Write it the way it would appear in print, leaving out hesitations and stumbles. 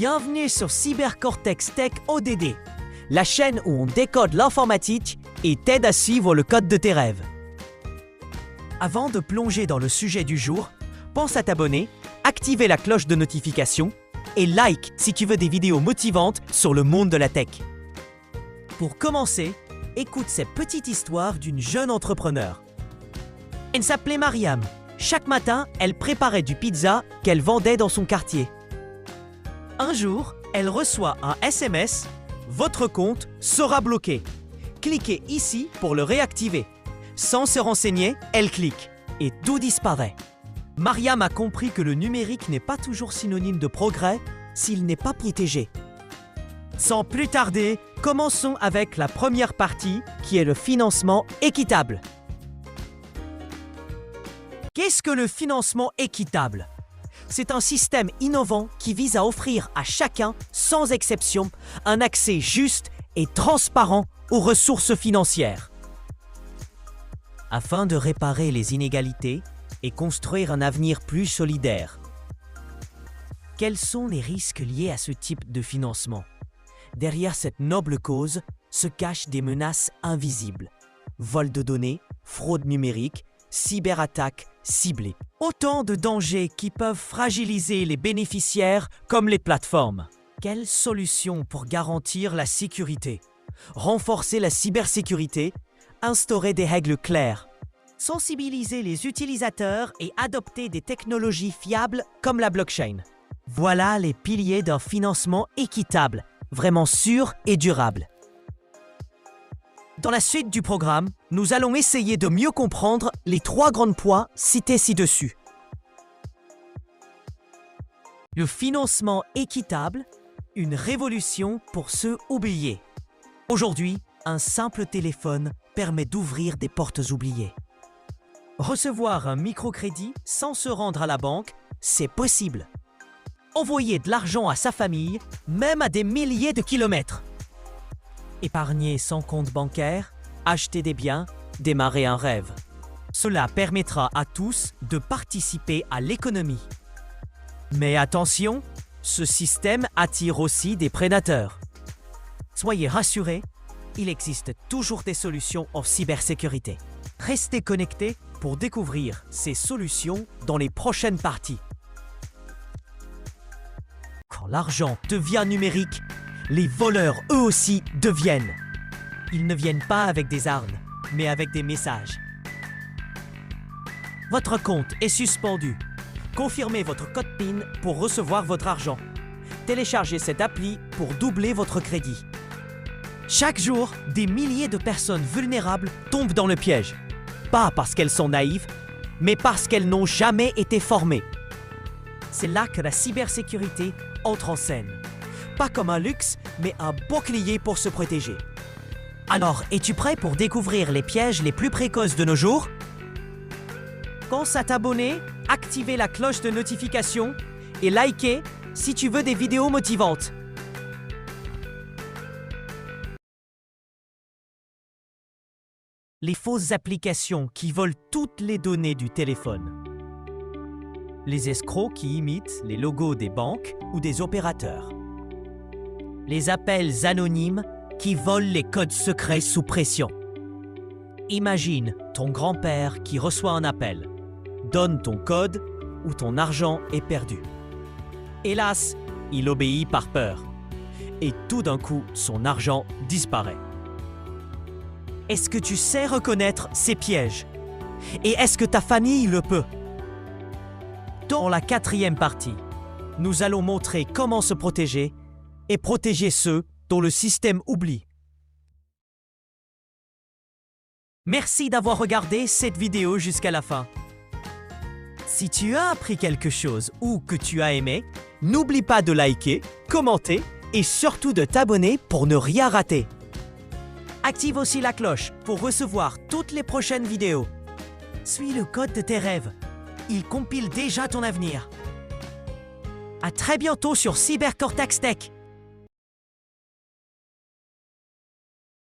Bienvenue sur Cybercortex Tech ODD, la chaîne où on décode l'informatique et t'aide à suivre le code de tes rêves. Avant de plonger dans le sujet du jour, pense à t'abonner, activer la cloche de notification et like si tu veux des vidéos motivantes sur le monde de la tech. Pour commencer, écoute cette petite histoire d'une jeune entrepreneur. Elle s'appelait Mariam. Chaque matin, elle préparait du pizza qu'elle vendait dans son quartier. Un jour, elle reçoit un SMS « Votre compte sera bloqué. Cliquez ici pour le réactiver. » Sans se renseigner, elle clique et tout disparaît. Mariam a compris que le numérique n'est pas toujours synonyme de progrès s'il n'est pas protégé. Sans plus tarder, commençons avec la première partie qui est le financement équitable. Qu'est-ce que le financement équitable ? C'est un système innovant qui vise à offrir à chacun, sans exception, un accès juste et transparent aux ressources financières. Afin de réparer les inégalités et construire un avenir plus solidaire. Quels sont les risques liés à ce type de financement ? Derrière cette noble cause se cachent des menaces invisibles. Vol de données, fraude numérique, cyberattaques ciblées. Autant de dangers qui peuvent fragiliser les bénéficiaires comme les plateformes. Quelles solutions pour garantir la sécurité ? Renforcer la cybersécurité, instaurer des règles claires, sensibiliser les utilisateurs et adopter des technologies fiables comme la blockchain. Voilà les piliers d'un financement équitable, vraiment sûr et durable. Dans la suite du programme, nous allons essayer de mieux comprendre les 3 grands points cités ci-dessus. Le financement équitable, une révolution pour ceux oubliés. Aujourd'hui, un simple téléphone permet d'ouvrir des portes oubliées. Recevoir un microcrédit sans se rendre à la banque, c'est possible. Envoyer de l'argent à sa famille, même à des milliers de kilomètres. Épargner sans compte bancaire, acheter des biens, démarrer un rêve. Cela permettra à tous de participer à l'économie. Mais attention, ce système attire aussi des prédateurs. Soyez rassurés, il existe toujours des solutions en cybersécurité. Restez connectés pour découvrir ces solutions dans les prochaines parties. Quand l'argent devient numérique, les voleurs eux aussi deviennent. Ils ne viennent pas avec des armes, mais avec des messages. Votre compte est suspendu. Confirmez votre code PIN pour recevoir votre argent. Téléchargez cette appli pour doubler votre crédit. Chaque jour, des milliers de personnes vulnérables tombent dans le piège. Pas parce qu'elles sont naïves, mais parce qu'elles n'ont jamais été formées. C'est là que la cybersécurité entre en scène. Pas comme un luxe, mais un bouclier pour se protéger. Alors, es-tu prêt pour découvrir les pièges les plus précoces de nos jours ? Pense à t'abonner, activer la cloche de notification et liker si tu veux des vidéos motivantes. Les fausses applications qui volent toutes les données du téléphone. Les escrocs qui imitent les logos des banques ou des opérateurs. Les appels anonymes qui volent les codes secrets sous pression. Imagine ton grand-père qui reçoit un appel. Donne ton code ou ton argent est perdu. Hélas, il obéit par peur. Et tout d'un coup, son argent disparaît. Est-ce que tu sais reconnaître ces pièges? Et est-ce que ta famille le peut? Dans la 4e partie, nous allons montrer comment se protéger et protéger ceux dont le système oublie. Merci d'avoir regardé cette vidéo jusqu'à la fin. Si tu as appris quelque chose ou que tu as aimé, n'oublie pas de liker, commenter et surtout de t'abonner pour ne rien rater. Active aussi la cloche pour recevoir toutes les prochaines vidéos. Suis le code de tes rêves. Il compile déjà ton avenir. À très bientôt sur Cybercortex Tech.